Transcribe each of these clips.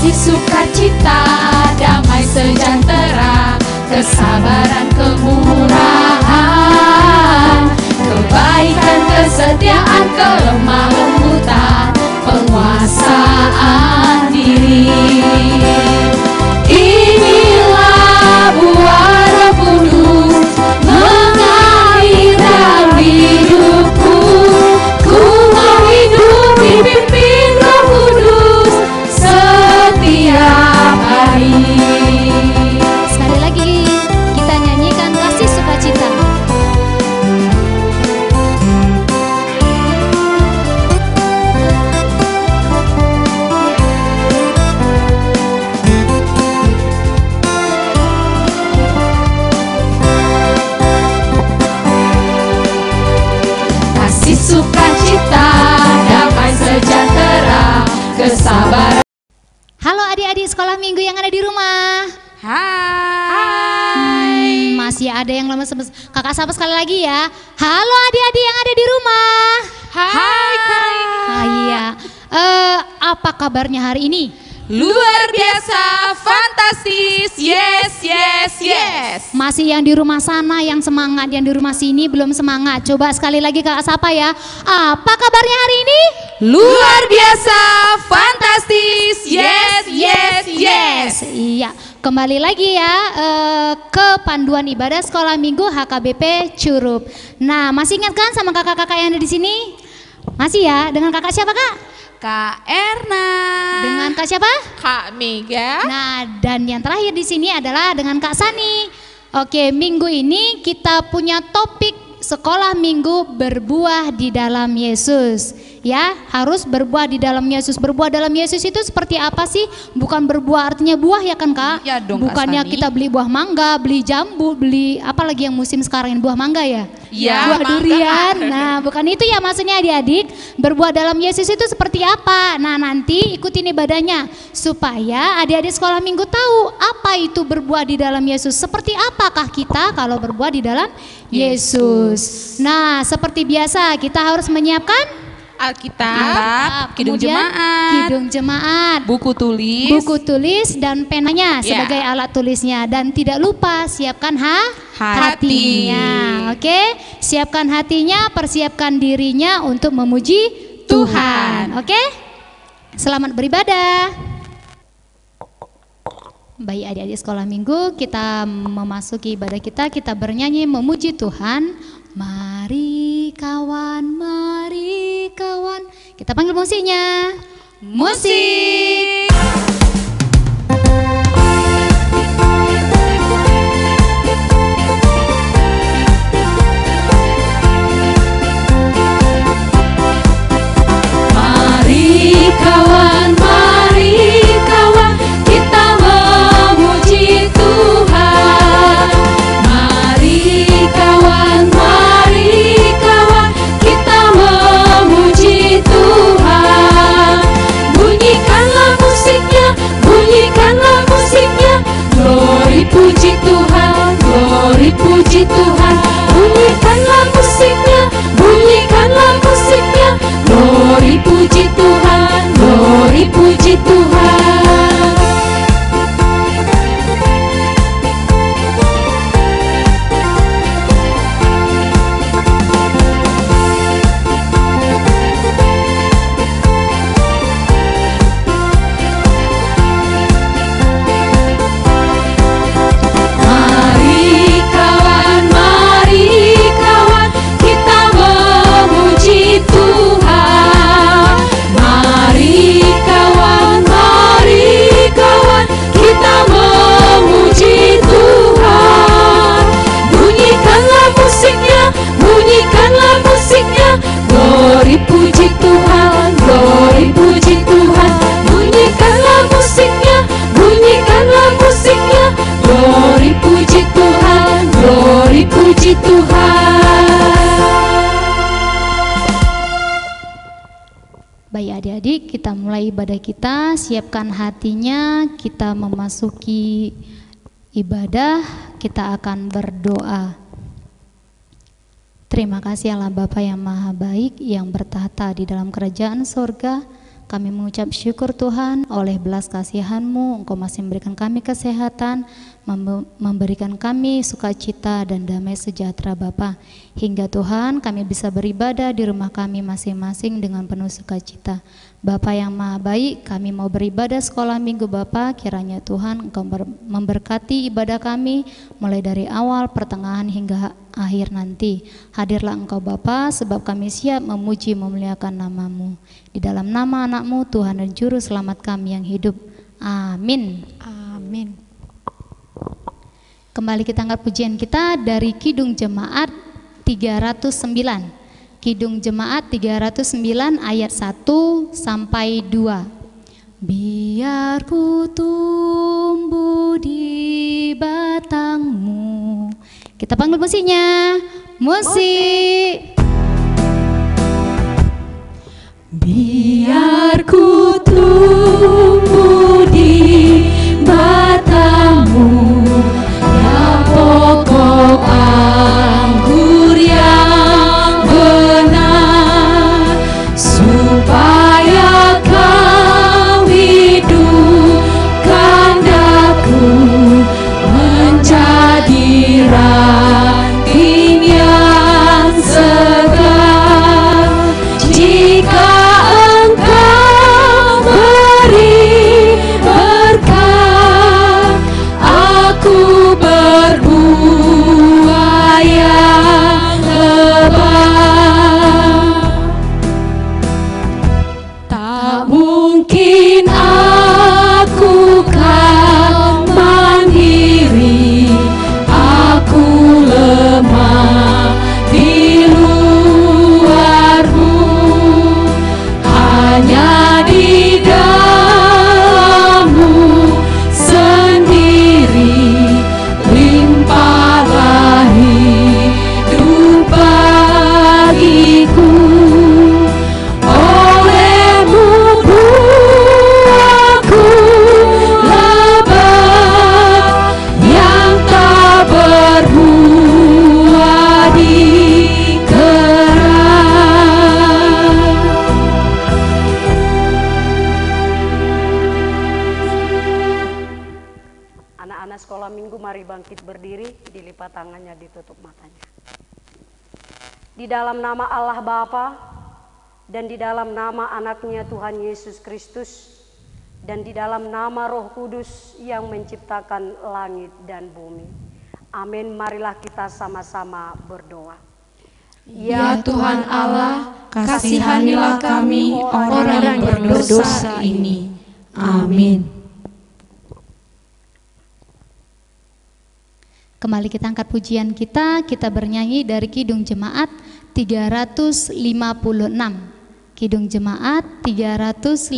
kasih, sukacita, damai sejahtera, kesabaran, kemurahan, kebaikan, kesetiaan, kelemah lembutan, penguasaan diri. Inilah buah Roh Kudus mengalir dalam hidupku. Ku mau hidup dipimpin Roh Kudus setiap hari. Sekali lagi kita nyanyikan kasih sukacita. Kasih, sukacita, damai sejahtera, kesabaran. Halo adik-adik sekolah minggu yang ada di rumah. Hai. Masih ada yang lama kakak sapa sekali lagi ya. Halo adik-adik yang ada di rumah. Hai Kak. Iya. Apa kabarnya hari ini? Luar biasa, fantastis, yes, yes, yes. Masih yang di rumah sana yang semangat, yang di rumah sini belum semangat. Coba sekali lagi kakak sapa ya. Apa kabarnya hari ini? Luar biasa, fantastis, yes, yes, yes. Iya, kembali lagi ya ke panduan ibadah sekolah minggu HKBP Curup. Nah, masih ingat kan sama kakak-kakak yang ada di sini? Masih ya, dengan kakak siapa kak? Kak Erna. Dengan kak siapa? Kak Mega. Nah, dan yang terakhir di sini adalah dengan Kak Sani. Oke, minggu ini kita punya topik sekolah minggu berbuah di dalam Yesus. Ya, harus berbuah di dalam Yesus. Berbuah dalam Yesus itu seperti apa sih? Bukan berbuah artinya buah ya kan Kak? Iya dong, Kak Bukannya Sani. kita beli buah mangga, beli jambu, beli apa lagi yang musim sekarang ini buah mangga ya? Iya, Buah mangga. durian. Nah, bukan itu ya maksudnya adik-adik. Berbuah dalam Yesus itu seperti apa? Nah, nanti ikutin ibadahnya supaya adik-adik sekolah minggu tahu apa itu berbuah di dalam Yesus. Seperti apakah kita kalau berbuah di dalam Yesus. Nah, seperti biasa kita harus menyiapkan Alkitab, Kidung kemudian Jemaat, Kidung Jemaat, buku tulis, buku tulis dan penanya Ya. sebagai alat tulisnya, dan tidak lupa siapkan Hati. hatinya. Oke, siapkan hatinya, persiapkan dirinya untuk memuji Tuhan. Oke, selamat beribadah. Baik adik-adik sekolah minggu, kita memasuki ibadah kita bernyanyi memuji Tuhan. Mari kawan, kita panggil musiknya. Musik. Mari kawan, kita memuji Tuhan. Mari kawan, kita memuji Tuhan. Bunyikanlah musiknya, glory puji Tuhan, glory puji Tuhan. Bunyikanlah musiknya, glory puji Tuhan, glory puji Tuhan. Mari kawan, kita memuji Tuhan. Mari kawan, kita memuji Tuhan. Bunyikanlah musiknya, glory puji Tuhan, glory puji Tuhan. Bunyikanlah musiknya, glory puji Tuhan, glory puji Tuhan. Baik adik-adik, kita mulai ibadah kita, siapkan hatinya, kita memasuki ibadah, kita akan berdoa. Terima kasih Allah Bapa yang Maha Baik yang bertahta di dalam kerajaan sorga. Kami mengucap syukur Tuhan, oleh belas kasihan-Mu Engkau masih memberikan kami kesehatan, memberikan kami sukacita dan damai sejahtera Bapa. Hingga Tuhan kami bisa beribadah di rumah kami masing-masing dengan penuh sukacita. Bapa yang Maha Baik, kami mau beribadah sekolah minggu Bapa, kiranya Tuhan Engkau memberkati ibadah kami mulai dari awal, pertengahan hingga akhir nanti. Hadirlah Engkau Bapa, sebab kami siap memuji memuliakan nama-Mu. Di dalam nama anak-Mu Tuhan dan Juru Selamat kami yang hidup. Amin. Amin. Kembali kita angkat pujian kita dari Kidung Jemaat 309. Kidung Jemaat 309 ayat 1 sampai 2. Biar ku tumbuh di batang-Mu. Kita panggil musiknya. Musik. Biar ku tumbuh di batang-Mu, ya pokok anggur yang benar, supaya Kau hidupkan daku menjadi ranting yang segar. Jika Engkau beri berkat, aku berbuah yang lebat. Tak mungkin aku kan mandiri, aku lemah di luar-Mu. Hanya di dalam-Mu sendiri limpahlah hidup bagiku. Oleh-Mu buahku lebat yang tak berbuah di keran. Anak-anak sekolah minggu, mari bangkit berdiri, dilipat tangannya, ditutup matanya. Di dalam nama Allah Bapa dan di dalam nama anaknya Tuhan Yesus Kristus dan di dalam nama Roh Kudus yang menciptakan langit dan bumi. Amin. Marilah kita sama-sama berdoa. Ya Tuhan Allah, kasihanilah kami orang yang berdosa ini. Amin. Kembali kita angkat pujian kita bernyanyi dari Kidung Jemaat 356. Kidung Jemaat 356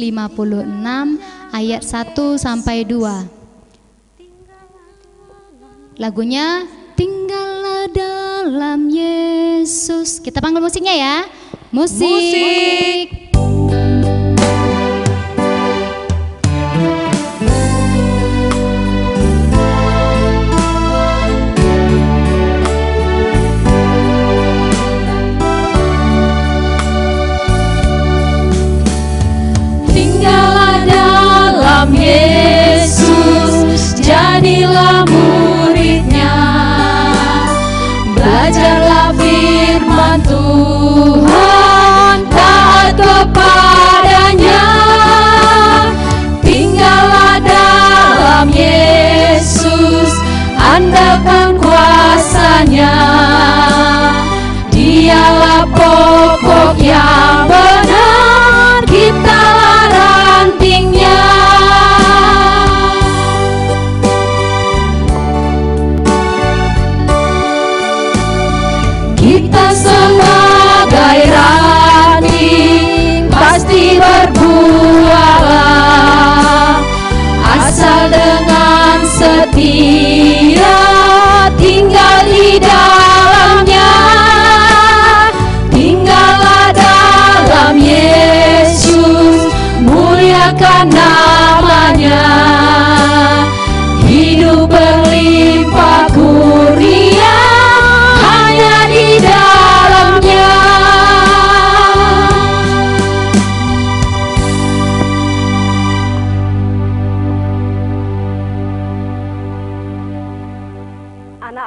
ayat 1 sampai 2. Lagunya Tinggallah dalam Yesus. Kita panggil musiknya ya. Musik. Tinggallah dalam Yesus, jadilah murid-Nya. Belajarlah firman Tuhan, taat kepadanya. Tinggallah dalam Yesus, andalkan kuasa-Nya. Dialah pokok yang benar, kitalah rantingnya. Kita sebagai ranting pasti berbuahlah, asal dengan setia tinggal di dalamnya. Tinggallah dalam Yesus, muliakan namanya. Hidup berlimpah kurnia hanya di dalamnya.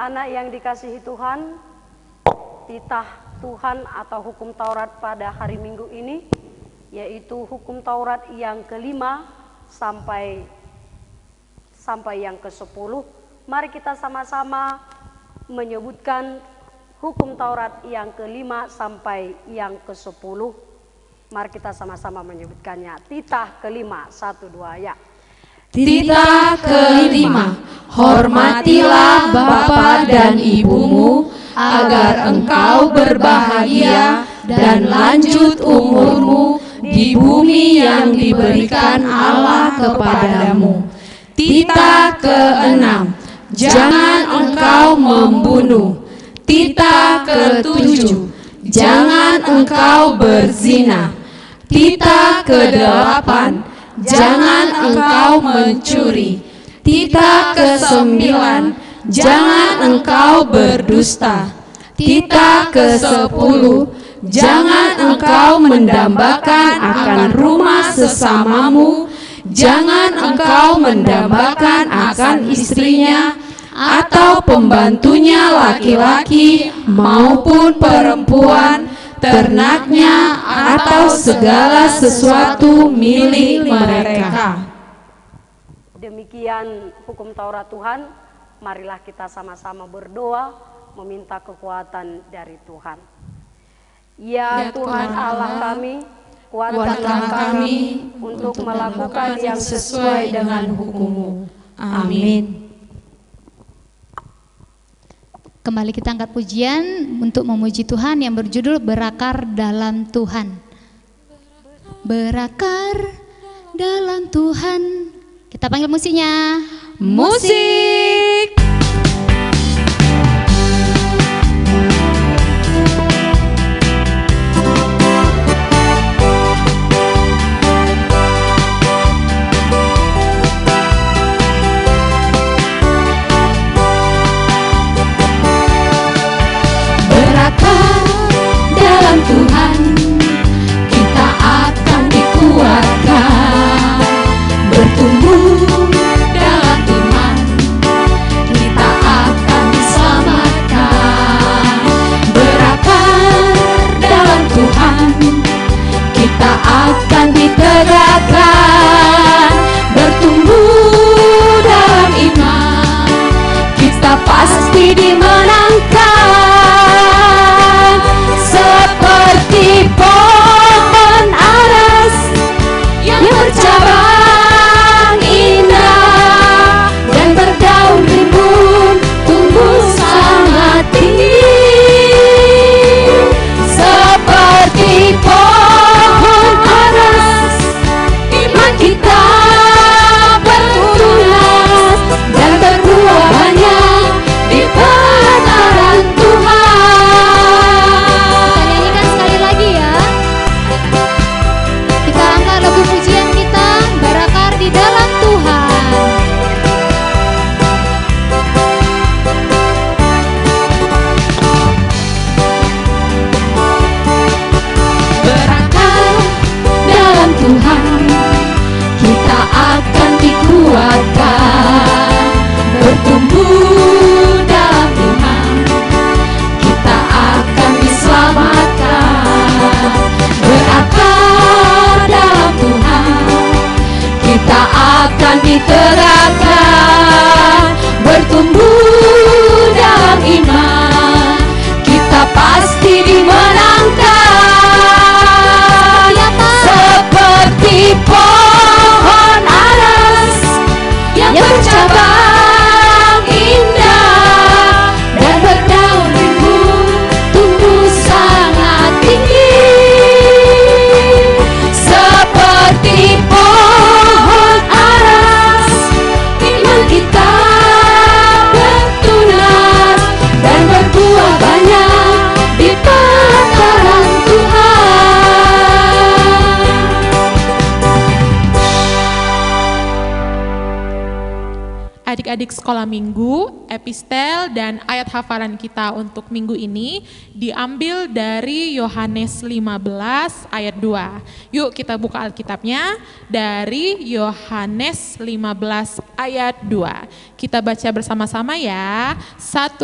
anak-anak yang dikasihi Tuhan, titah Tuhan atau hukum Taurat pada hari Minggu ini, yaitu hukum Taurat yang kelima sampai yang ke-10. Mari kita sama-sama menyebutkan hukum Taurat yang kelima sampai yang ke-10. Mari kita sama-sama menyebutkannya. Titah kelima, 1, 2, ya. Titah kelima, hormatilah bapa dan ibumu, agar engkau berbahagia dan lanjut umurmu di bumi yang diberikan Allah kepadamu. Titah keenam, jangan engkau membunuh. Titah ketujuh, jangan engkau berzina. Titah kedelapan, jangan engkau mencuri. Titah ke-9, jangan engkau berdusta. Titah ke-10, jangan engkau mendambakan akan rumah sesamamu. Jangan engkau mendambakan akan istrinya atau pembantunya laki-laki maupun perempuan, ternaknya atau segala sesuatu milik mereka. Demikian hukum Taurat Tuhan. Marilah kita sama-sama berdoa meminta kekuatan dari Tuhan. Ya Tuhan Allah kami, kuatkanlah kami untuk melakukan yang sesuai dengan hukum-Mu. Amin. Kembali kita angkat pujian untuk memuji Tuhan yang berjudul Berakar dalam Tuhan. Berakar dalam Tuhan. Kita panggil musiknya. Musik. Dalam Tuhan kita akan dikuatkan, bertumbuh dalam iman, kita akan diselamatkan. Berakar dalam Tuhan kita akan ditegakkan, bertumbuh dalam iman, kita pasti dimenangkan. Seperti pohon aras yang bercabang adik-adik sekolah minggu, epistel dan ayat hafalan kita untuk minggu ini diambil dari Yohanes 15 ayat 2. Yuk kita buka Alkitabnya dari Yohanes 15 ayat 2. Kita baca bersama-sama ya. 1,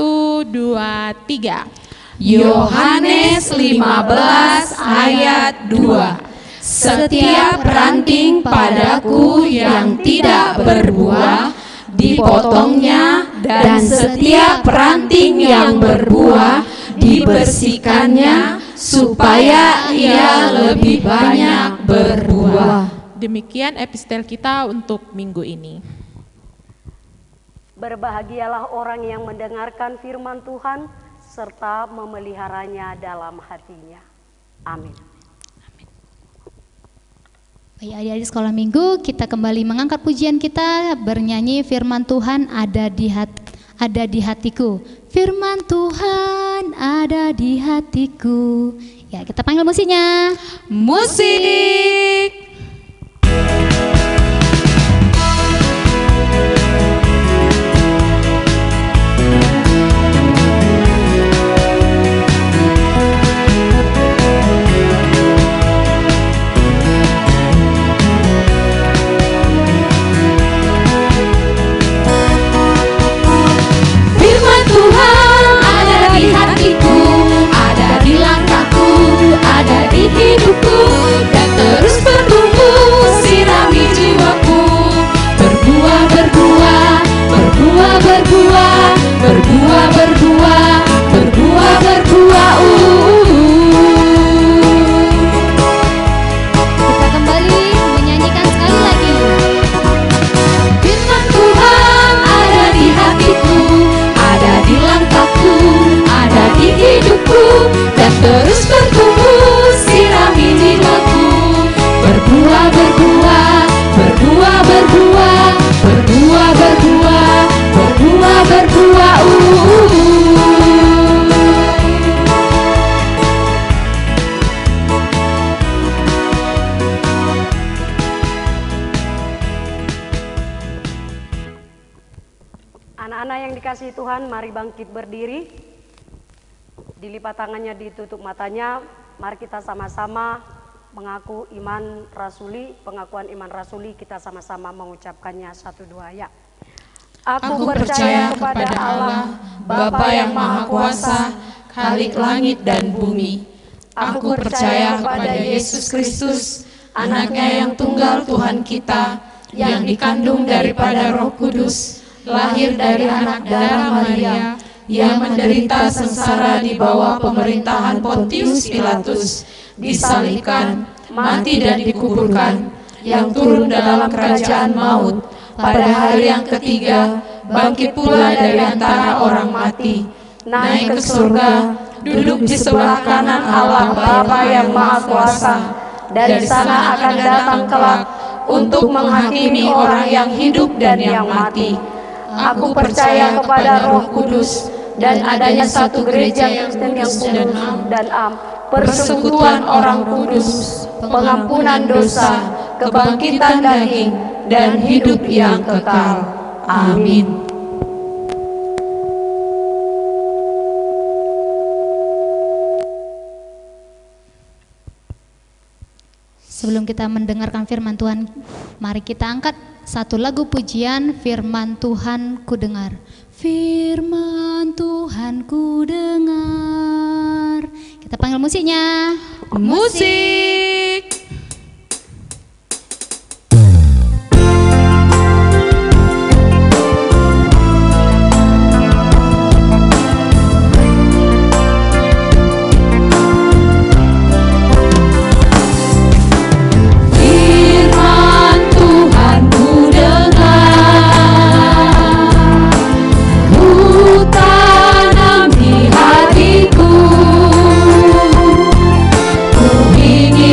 2, 3. Yohanes 15 ayat 2. Setiap ranting padaku yang tidak berbuah, dipotongnya, dan setiap ranting yang berbuah, dibersihkannya, supaya ia lebih banyak berbuah. Demikian epistel kita untuk minggu ini. Berbahagialah orang yang mendengarkan firman Tuhan serta memeliharanya dalam hatinya. Amin. Baik, adik-adik sekolah minggu, kita kembali mengangkat pujian kita, bernyanyi firman Tuhan ada di hatiku. Firman Tuhan ada di hatiku. Ya, kita panggil musiknya. Musik. Hidupku dan terus bertumbuh, sirami jiwaku, berbuah, berbuah, berbuah, berbuah, berbuah, berbuah, berbuah, berbuah. Kita kembali menyanyikan sekali lagi. Firman Tuhan ada di hatiku, ada di langkahku, ada di hidupku, dan terus bertumbuh, sirami jiwaku, berbuah, berbuah, berbuah, berbuah, berbuah, berbuah, berbuah, berbuah. Anak-anak yang dikasihi Tuhan, mari bangkit berdiri. Dilipat tangannya, ditutup matanya. Mari kita sama-sama mengaku iman rasuli, pengakuan iman rasuli, kita sama-sama mengucapkannya 1, 2 ya. Aku percaya kepada Allah, Bapa yang Maha Kuasa, Khalik langit dan bumi. Aku percaya kepada Yesus Kristus, Anaknya yang tunggal Tuhan kita, yang dikandung daripada Roh Kudus, lahir dari anak darah Maria, yang menderita sengsara di bawah pemerintahan Pontius Pilatus, disalibkan, mati dan dikuburkan, yang turun dalam kerajaan maut, pada hari yang ketiga bangkit pula dari antara orang mati, naik ke surga, duduk di sebelah kanan Allah Bapa yang Maha Kuasa. Dari sana akan datang kelak untuk menghakimi orang yang hidup dan yang mati. Aku percaya kepada Roh Kudus dan adanya satu gereja yang kudus dan am, persekutuan orang kudus, pengampunan dosa, kebangkitan daging, dan hidup yang kekal. Amin. Sebelum kita mendengarkan firman Tuhan, mari kita angkat satu lagu pujian, Firman Tuhan ku dengar. Firman Tuhan ku dengar. Kita panggil musiknya. Musik.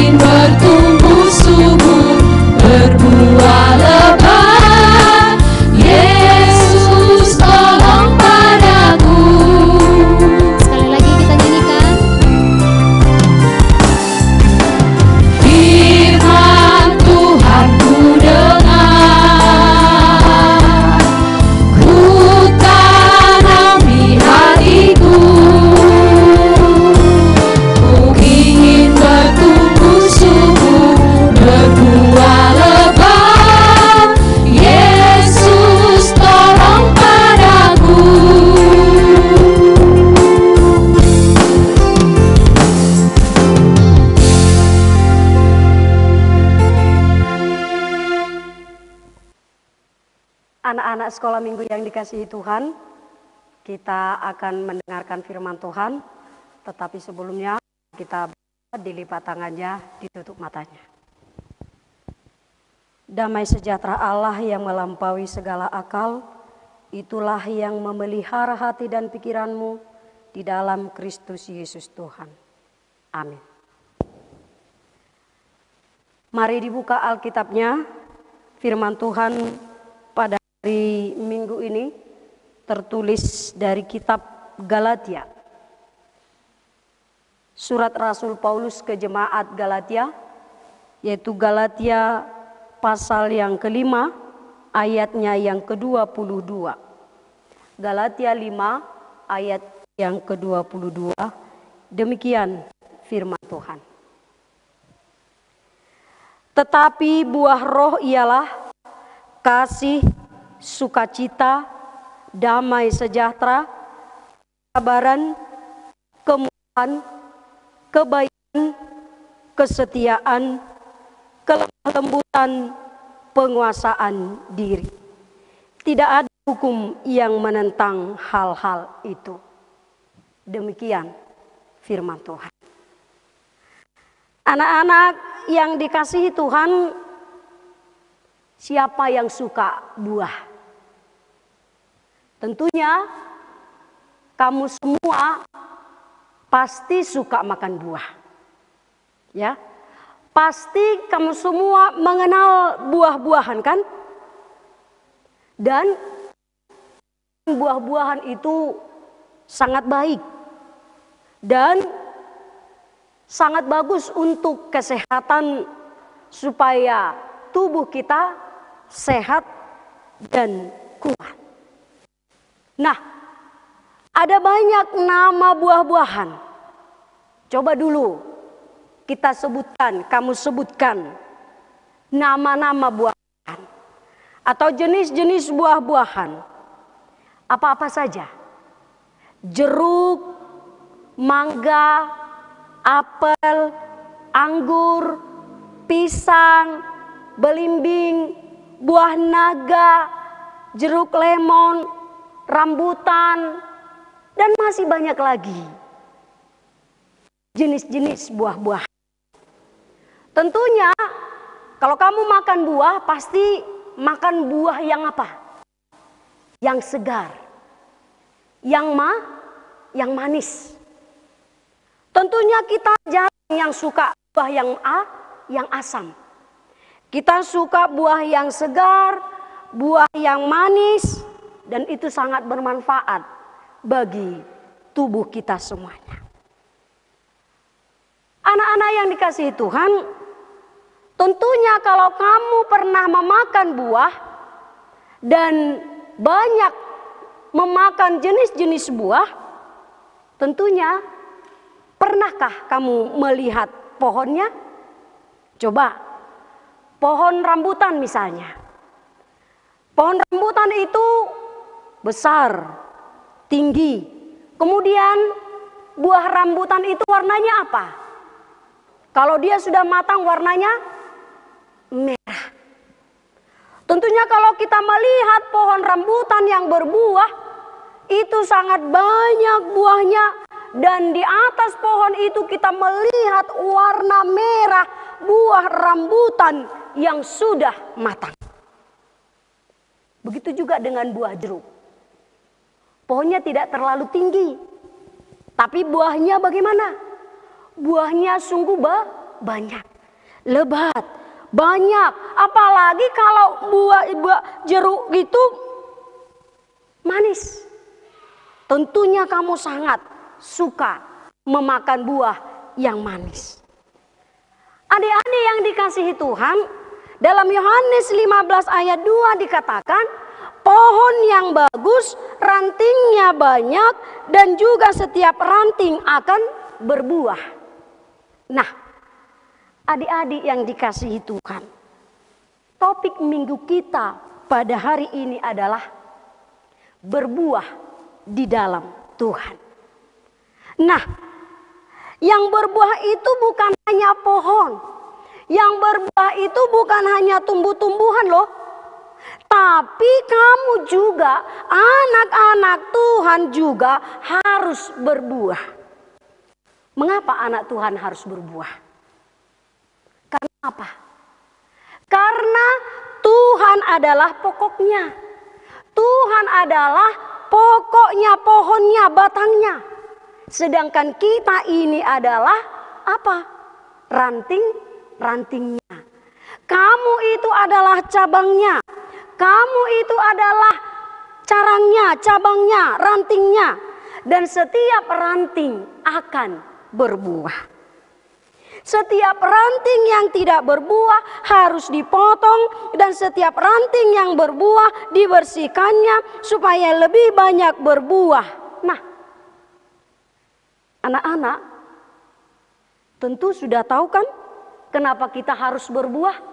Berdoa Anak-anak sekolah minggu yang dikasihi Tuhan, kita akan mendengarkan firman Tuhan, tetapi sebelumnya kita dilipat tangannya, ditutup matanya. Damai sejahtera Allah yang melampaui segala akal, itulah yang memelihara hati dan pikiranmu di dalam Kristus Yesus Tuhan. Amin. Mari dibuka Alkitabnya, firman Tuhan pada hari Minggu ini tertulis dari kitab Galatia. Surat Rasul Paulus ke jemaat Galatia, yaitu Galatia pasal yang kelima, ayatnya yang ke-22. Galatia 5 ayat yang ke-22, demikian firman Tuhan. Tetapi buah roh ialah kasih, sukacita, damai sejahtera, kesabaran, kemurahan, kebaikan, kesetiaan, kelemah lembutan, penguasaan diri. Tidak ada hukum yang menentang hal-hal itu. Demikian firman Tuhan. Anak-anak yang dikasihi Tuhan, siapa yang suka buah? Tentunya kamu semua pasti suka makan buah. Ya. Pasti kamu semua mengenal buah-buahan kan? Dan buah-buahan itu sangat baik dan sangat bagus untuk kesehatan supaya tubuh kita sehat dan kuat. Nah, ada banyak nama buah-buahan. Coba dulu kita sebutkan, kamu sebutkan nama-nama buah-buahan atau jenis-jenis buah-buahan. Apa-apa saja. Jeruk, mangga, apel, anggur, pisang, belimbing, buah naga, jeruk lemon, rambutan, dan masih banyak lagi jenis-jenis buah-buah. Tentunya kalau kamu makan buah pasti makan buah yang apa? Yang segar, yang manis. Tentunya kita jarang yang suka buah yang asam. Kita suka buah yang segar, buah yang manis, dan itu sangat bermanfaat bagi tubuh kita semuanya. Anak-anak yang dikasihi Tuhan, tentunya kalau kamu pernah memakan buah dan banyak memakan jenis-jenis buah, tentunya pernahkah kamu melihat pohonnya? Coba, pohon rambutan misalnya. Pohon rambutan itu besar, tinggi. Kemudian buah rambutan itu warnanya apa? Kalau dia sudah matang warnanya merah. Tentunya kalau kita melihat pohon rambutan yang berbuah, itu sangat banyak buahnya. Dan di atas pohon itu kita melihat warna merah buah rambutan yang sudah matang. Begitu juga dengan buah jeruk. Pohonnya tidak terlalu tinggi, tapi buahnya bagaimana? Buahnya sungguh banyak, lebat, banyak. Apalagi kalau buah jeruk itu manis. Tentunya kamu sangat suka memakan buah yang manis. Adik-adik yang dikasihi Tuhan, dalam Yohanes 15 ayat 2 dikatakan, pohon yang bagus, rantingnya banyak, dan juga setiap ranting akan berbuah. Nah, adik-adik yang dikasihi Tuhan, topik minggu kita pada hari ini adalah berbuah di dalam Tuhan. Nah, yang berbuah itu bukan hanya pohon. Yang berbuah itu bukan hanya tumbuh-tumbuhan loh. Tapi kamu juga, anak-anak Tuhan juga harus berbuah. Mengapa anak Tuhan harus berbuah? Karena apa? Karena Tuhan adalah pokoknya. Tuhan adalah pokoknya, pohonnya, batangnya. Sedangkan kita ini adalah apa? Ranting-rantingnya. Kamu itu adalah cabangnya. Kamu itu adalah carangnya, cabangnya, rantingnya. Dan setiap ranting akan berbuah. Setiap ranting yang tidak berbuah harus dipotong, dan setiap ranting yang berbuah dibersihkannya supaya lebih banyak berbuah. Nah, anak-anak tentu sudah tahu kan kenapa kita harus berbuah?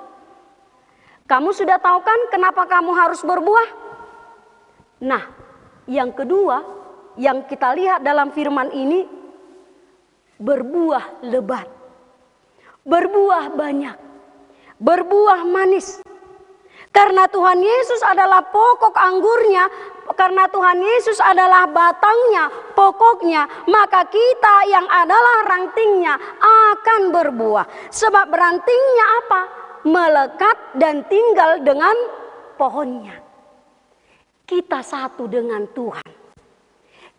Kamu sudah tahu kan kenapa kamu harus berbuah? Nah, yang kedua yang kita lihat dalam firman ini, berbuah lebat. Berbuah banyak, berbuah manis. Karena Tuhan Yesus adalah pokok anggurnya, karena Tuhan Yesus adalah batangnya, pokoknya, maka kita yang adalah rantingnya akan berbuah. Sebab rantingnya apa? Melekat dan tinggal dengan pohonnya. Kita satu dengan Tuhan.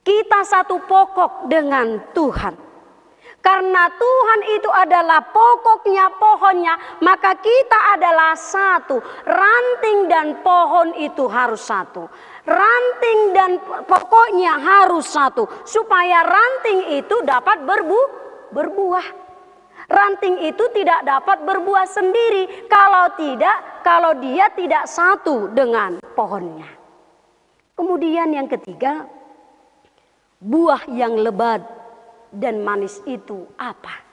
Kita satu pokok dengan Tuhan. Karena Tuhan itu adalah pokoknya, pohonnya, maka kita adalah satu. Ranting dan pohon itu harus satu. Ranting dan pokoknya harus satu. Supaya ranting itu dapat berbuah. Ranting itu tidak dapat berbuah sendiri kalau dia tidak satu dengan pohonnya. Kemudian yang ketiga, buah yang lebat dan manis itu apa?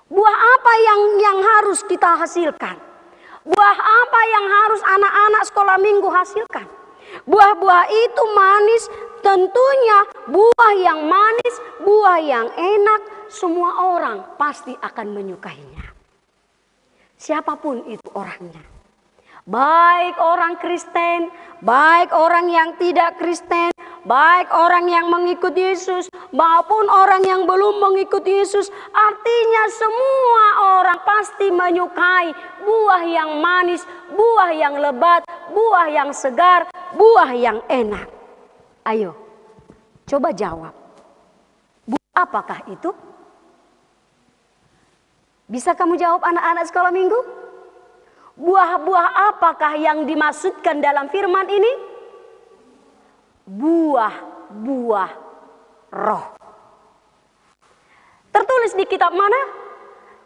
Buah apa yang harus kita hasilkan? Buah apa yang harus anak-anak sekolah minggu hasilkan? Buah-buah itu manis, tentunya buah yang manis, buah yang enak, semua orang pasti akan menyukainya. Siapapun itu orangnya. Baik orang Kristen, baik orang yang tidak Kristen, baik orang yang mengikut Yesus maupun orang yang belum mengikut Yesus. Artinya semua orang pasti menyukai buah yang manis, buah yang lebat, buah yang segar, buah yang enak. Ayo, coba jawab. Buah apakah itu? Bisa kamu jawab anak-anak sekolah minggu? Buah-buah apakah yang dimaksudkan dalam firman ini? Buah-buah roh. Tertulis di kitab mana?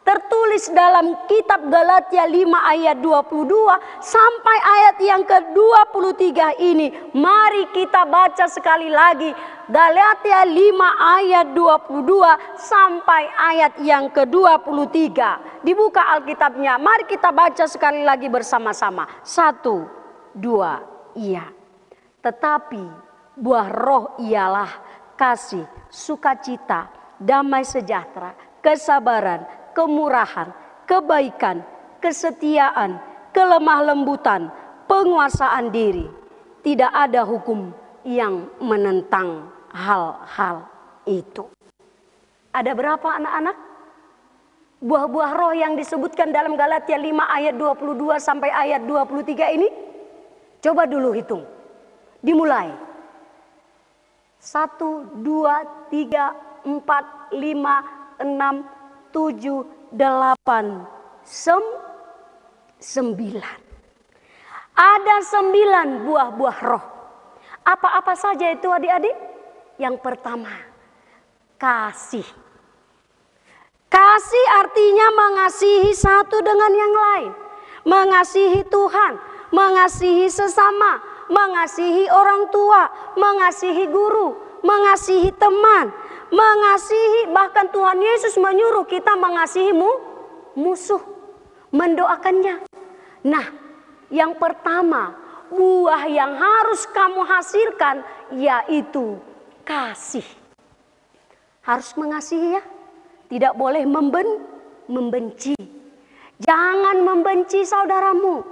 Tertulis dalam kitab Galatia 5 ayat 22 sampai ayat yang ke-23 ini. Mari kita baca sekali lagi. Galatia 5 ayat 22 sampai ayat yang ke-23. Dibuka Alkitabnya. Mari kita baca sekali lagi bersama-sama. 1, 2, iya. Tetapi buah roh ialah kasih, sukacita, damai sejahtera, kesabaran, kemurahan, kebaikan, kesetiaan, kelemah lembutan, penguasaan diri. Tidak ada hukum yang menentang hal-hal itu. Ada berapa anak-anak? Buah-buah roh yang disebutkan dalam Galatia 5 ayat 22 sampai ayat 23 ini. Coba dulu hitung. Dimulai. 1, 2, 3, 4, 5, 6, 7, 8, 9. Ada 9 buah-buah roh. Apa-apa saja itu adik-adik? Yang pertama, kasih. Kasih artinya mengasihi satu dengan yang lain. Mengasihi Tuhan, mengasihi sesama, mengasihi orang tua, mengasihi guru, mengasihi teman, mengasihi, bahkan Tuhan Yesus menyuruh kita mengasihi musuh, mendoakannya. Nah, yang pertama, buah yang harus kamu hasilkan yaitu kasih. Harus mengasihi ya. Tidak boleh membenci. Jangan membenci saudaramu.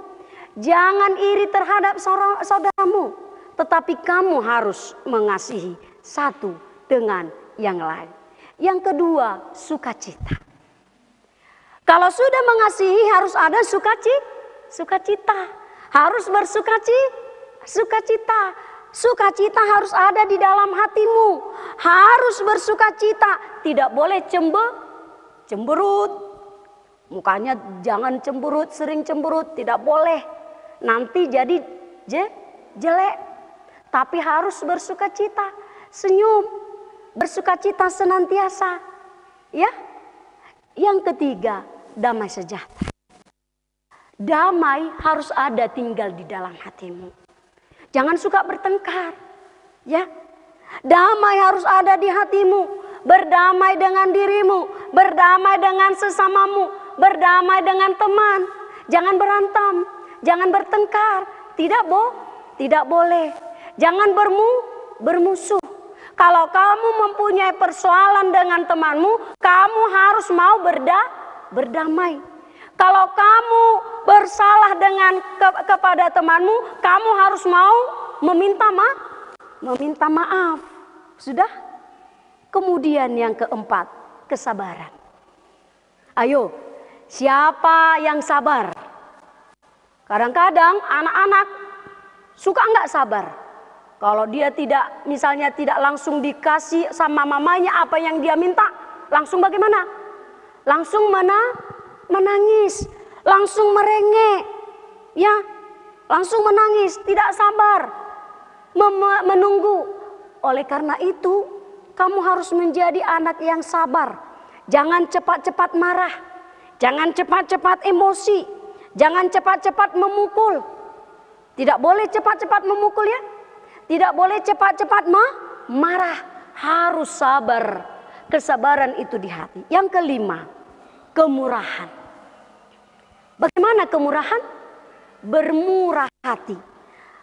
Jangan iri terhadap saudaramu, tetapi kamu harus mengasihi satu dengan yang lain. Yang kedua, sukacita. Kalau sudah mengasihi harus ada sukacita. Harus sukacita. Sukacita harus ada di dalam hatimu. Harus bersukacita. Tidak boleh cemberut. Mukanya jangan cemberut, sering cemberut. Tidak boleh. Nanti jadi jelek. Tapi harus bersukacita. Senyum. Bersukacita senantiasa. Ya. Yang ketiga, damai sejahtera. Damai harus ada tinggal di dalam hatimu. Jangan suka bertengkar. Ya. Damai harus ada di hatimu. Berdamai dengan dirimu, berdamai dengan sesamamu, berdamai dengan teman. Jangan berantem, jangan bertengkar. Tidak boleh. Jangan bermusuh. Kalau kamu mempunyai persoalan dengan temanmu, kamu harus mau berdamai. Kalau kamu bersalah kepada temanmu, kamu harus mau meminta maaf. Sudah? Kemudian yang keempat, kesabaran. Ayo, siapa yang sabar? Kadang-kadang anak-anak suka nggak sabar. Kalau dia misalnya tidak langsung dikasih sama mamanya apa yang dia minta, langsung bagaimana? Langsung menangis, langsung merengek, ya, langsung menangis, tidak sabar, menunggu. Oleh karena itu, kamu harus menjadi anak yang sabar. Jangan cepat-cepat marah, jangan cepat-cepat emosi, jangan cepat-cepat memukul. Tidak boleh cepat-cepat memukul, ya. Tidak boleh cepat-cepat marah. Harus sabar. Kesabaran itu di hati. Yang kelima, kemurahan. Bagaimana kemurahan? Bermurah hati.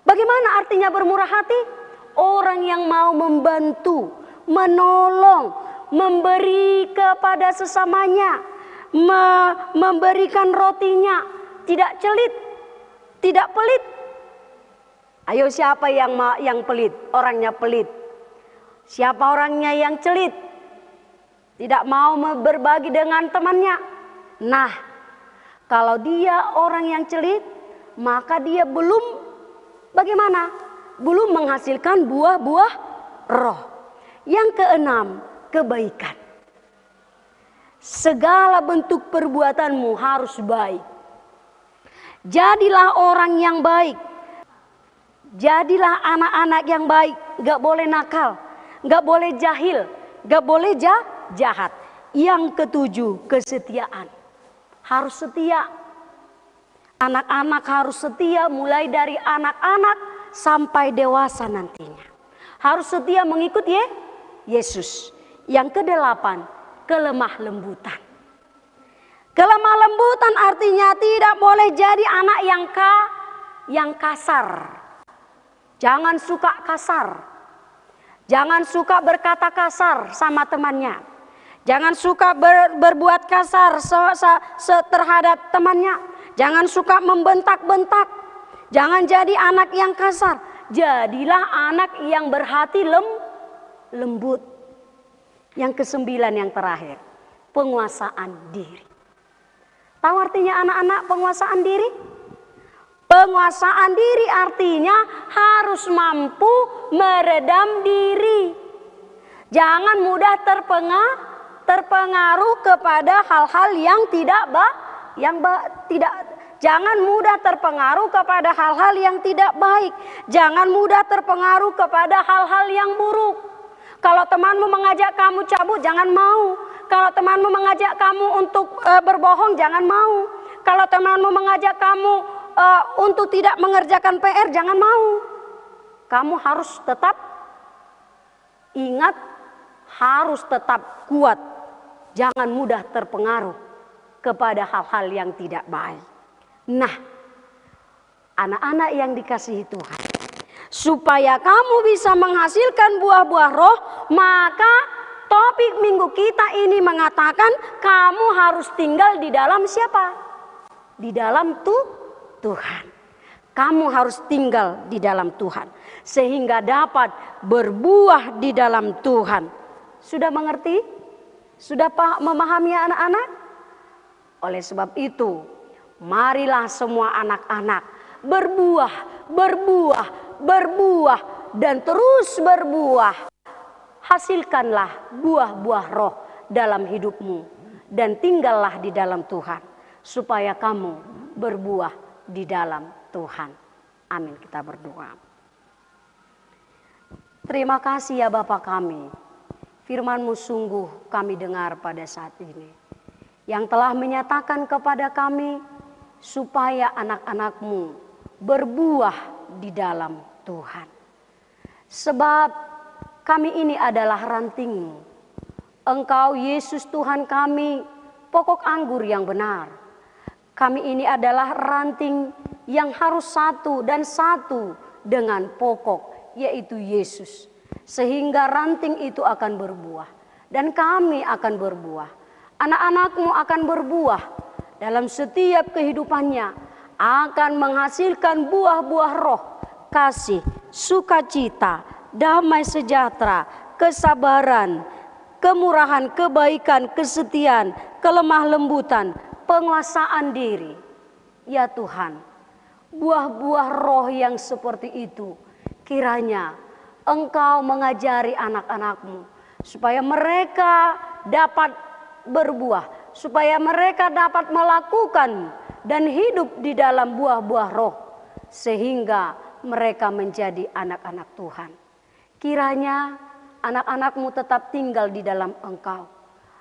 Bagaimana artinya bermurah hati? Orang yang mau membantu, menolong, memberi kepada sesamanya, memberikan rotinya, tidak celit, tidak pelit. Ayo, siapa yang pelit? Orangnya pelit. Siapa orangnya yang celit? Tidak mau berbagi dengan temannya. Nah, kalau dia orang yang celit, maka dia belum bagaimana? Belum menghasilkan buah-buah roh. Yang keenam, kebaikan. Segala bentuk perbuatanmu harus baik. Jadilah orang yang baik. Jadilah anak-anak yang baik. Gak boleh nakal, gak boleh jahil, gak boleh jahat. Yang ketujuh, kesetiaan. Harus setia. Anak-anak harus setia, mulai dari anak-anak sampai dewasa nantinya. Harus setia mengikut Yesus. Yang kedelapan, kelemah lembutan. Kelemah lembutan artinya tidak boleh jadi anak yang kasar. Jangan suka kasar. Jangan suka berkata kasar sama temannya. Jangan suka berbuat kasar terhadap temannya. Jangan suka membentak-bentak. Jangan jadi anak yang kasar. Jadilah anak yang berhati lembut. Yang kesembilan, yang terakhir, penguasaan diri. Tahu artinya anak-anak penguasaan diri? Penguasaan diri artinya harus mampu meredam diri. Jangan mudah terpengaruh kepada hal-hal yang jangan mudah terpengaruh kepada hal-hal yang tidak baik. Jangan mudah terpengaruh kepada hal-hal yang buruk. Kalau temanmu mengajak kamu cabut, jangan mau. Kalau temanmu mengajak kamu untuk berbohong, jangan mau. Kalau temanmu mengajak kamu untuk tidak mengerjakan PR, jangan mau. Kamu harus tetap ingat, harus tetap kuat. Jangan mudah terpengaruh kepada hal-hal yang tidak baik. Nah, anak-anak yang dikasihi Tuhan, supaya kamu bisa menghasilkan buah-buah roh, maka topik minggu kita ini mengatakan kamu harus tinggal di dalam siapa? Di dalam Tuhan. Kamu harus tinggal di dalam Tuhan sehingga dapat berbuah di dalam Tuhan. Sudah mengerti? Sudah memahami anak-anak? Oleh sebab itu, marilah semua anak-anak berbuah, berbuah, berbuah, dan terus berbuah. Hasilkanlah buah-buah roh dalam hidupmu dan tinggallah di dalam Tuhan supaya kamu berbuah di dalam Tuhan. Amin. Kita berdoa. Terima kasih ya Bapa kami. Firman-Mu sungguh kami dengar pada saat ini. Yang telah menyatakan kepada kami supaya anak-anak-Mu berbuah di dalam Tuhan. Sebab kami ini adalah ranting-Mu. Engkau Yesus Tuhan kami, pokok anggur yang benar. Kami ini adalah ranting yang harus satu dan satu dengan pokok, yaitu Yesus. Sehingga ranting itu akan berbuah. Dan kami akan berbuah. Anak-anak-Mu akan berbuah. Dalam setiap kehidupannya akan menghasilkan buah-buah roh. Kasih, sukacita, damai sejahtera, kesabaran, kemurahan, kebaikan, kesetiaan, kelemah lembutan, penguasaan diri. Ya Tuhan, buah-buah roh yang seperti itu kiranya Engkau mengajari anak-anak-Mu supaya mereka dapat berbuah, supaya mereka dapat melakukan dan hidup di dalam buah-buah roh sehingga mereka menjadi anak-anak Tuhan. Kiranya anak-anak-Mu tetap tinggal di dalam Engkau.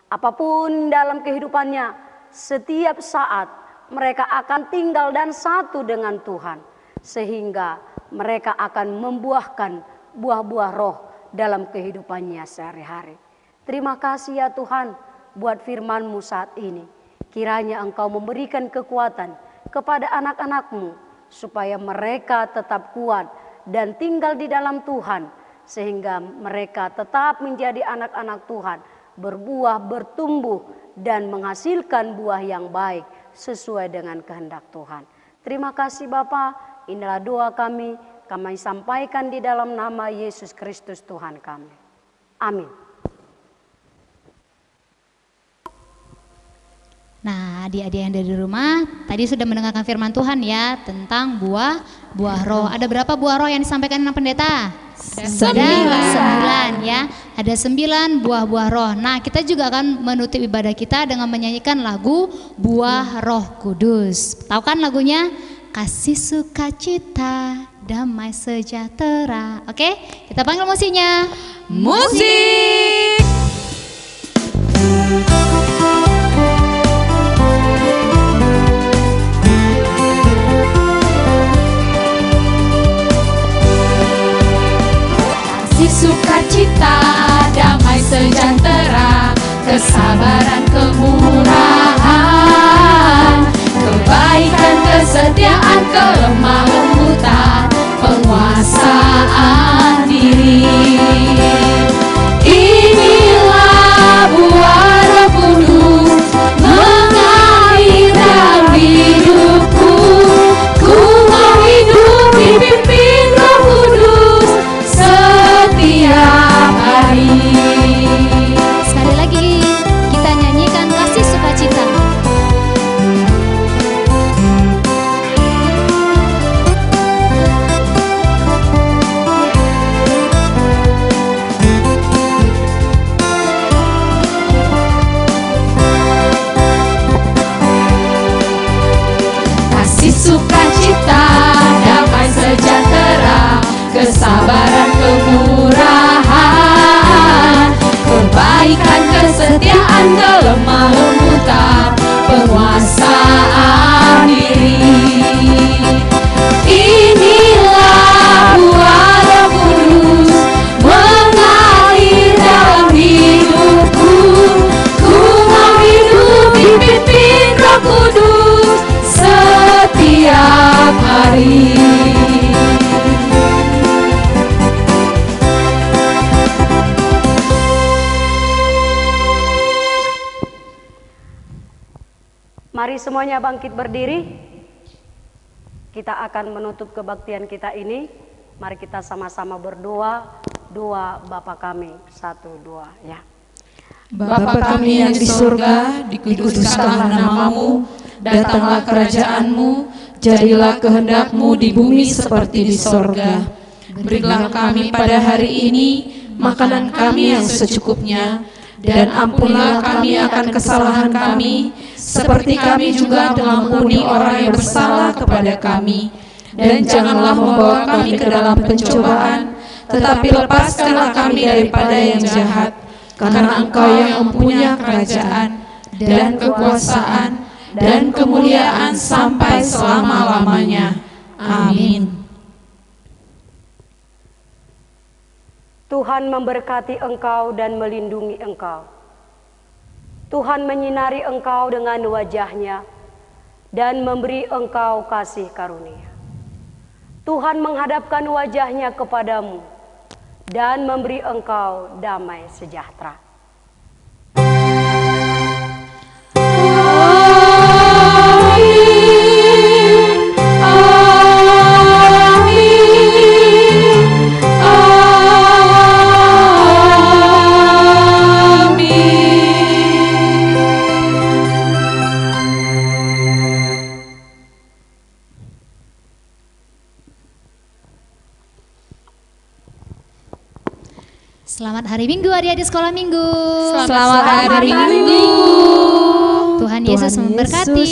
Apapun dalam kehidupannya, setiap saat mereka akan tinggal dan satu dengan Tuhan. Sehingga mereka akan membuahkan buah-buah roh dalam kehidupannya sehari-hari. Terima kasih ya Tuhan buat firman-Mu saat ini. Kiranya Engkau memberikan kekuatan kepada anak-anak-Mu supaya mereka tetap kuat dan tinggal di dalam Tuhan. Sehingga mereka tetap menjadi anak-anak Tuhan, berbuah, bertumbuh, dan menghasilkan buah yang baik sesuai dengan kehendak Tuhan. Terima kasih Bapa, inilah doa kami sampaikan di dalam nama Yesus Kristus Tuhan kami. Amin. Nah, adik-adik yang ada di rumah, tadi sudah mendengarkan firman Tuhan ya tentang buah roh. Ada berapa buah roh yang disampaikan dengan pendeta? 9 ya. Ada 9 buah-buah roh. Nah, kita juga akan menutup ibadah kita dengan menyanyikan lagu Buah Roh Kudus. Tahu kan lagunya? Kasih sukacita, damai sejahtera. Oke, kita panggil musiknya. Musik. Sukacita, damai sejahtera, kesabaran, kemurahan, kebaikan, kesetiaan, kelemah lembutan, penguasaan diri. Inilah buah Roh Kudus mengalir dalam hidupku. Ku mau hidup dipimpin Roh Kudus setiap hari. Sekali lagi kita nyanyikan kasih sukacita. Kasih sukacita, damai sejahtera, kesabaran, kemurahan, kebaikan, kesetiaan, kelemah lembutan, penguasaan diri. Inilah buah Roh Kudus mengalir dalam hidupku. Ku mau hidup dipimpin Roh Kudus setiap hari. Mari semuanya bangkit berdiri. Kita akan menutup kebaktian kita ini. Mari kita sama-sama berdoa. Doa Bapa kami, 1, 2 ya. Bapa kami yang di surga, dikuduskanlah namamu, datanglah kerajaanmu, jadilah kehendak-Mu di bumi seperti di sorga. Berilah kami pada hari ini makanan kami yang secukupnya, dan ampunlah kami akan kesalahan kami, seperti kami juga mengampuni orang yang bersalah kepada kami. Dan janganlah membawa kami ke dalam pencobaan, tetapi lepaskanlah kami daripada yang jahat. Karena Engkau yang mempunyai kerajaan dan kekuasaan dan kemuliaan sampai selama-lamanya. Amin. Tuhan memberkati engkau dan melindungi engkau. Tuhan menyinari engkau dengan wajah-Nya dan memberi engkau kasih karunia. Tuhan menghadapkan wajah-Nya kepadamu dan memberi engkau damai sejahtera. Selamat hari Minggu adik-adik sekolah Minggu. Selamat hari Minggu. Tuhan Yesus memberkati.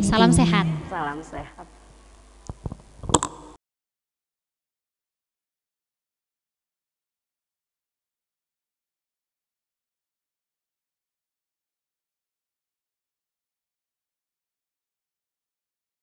Salam sehat. Salam sehat.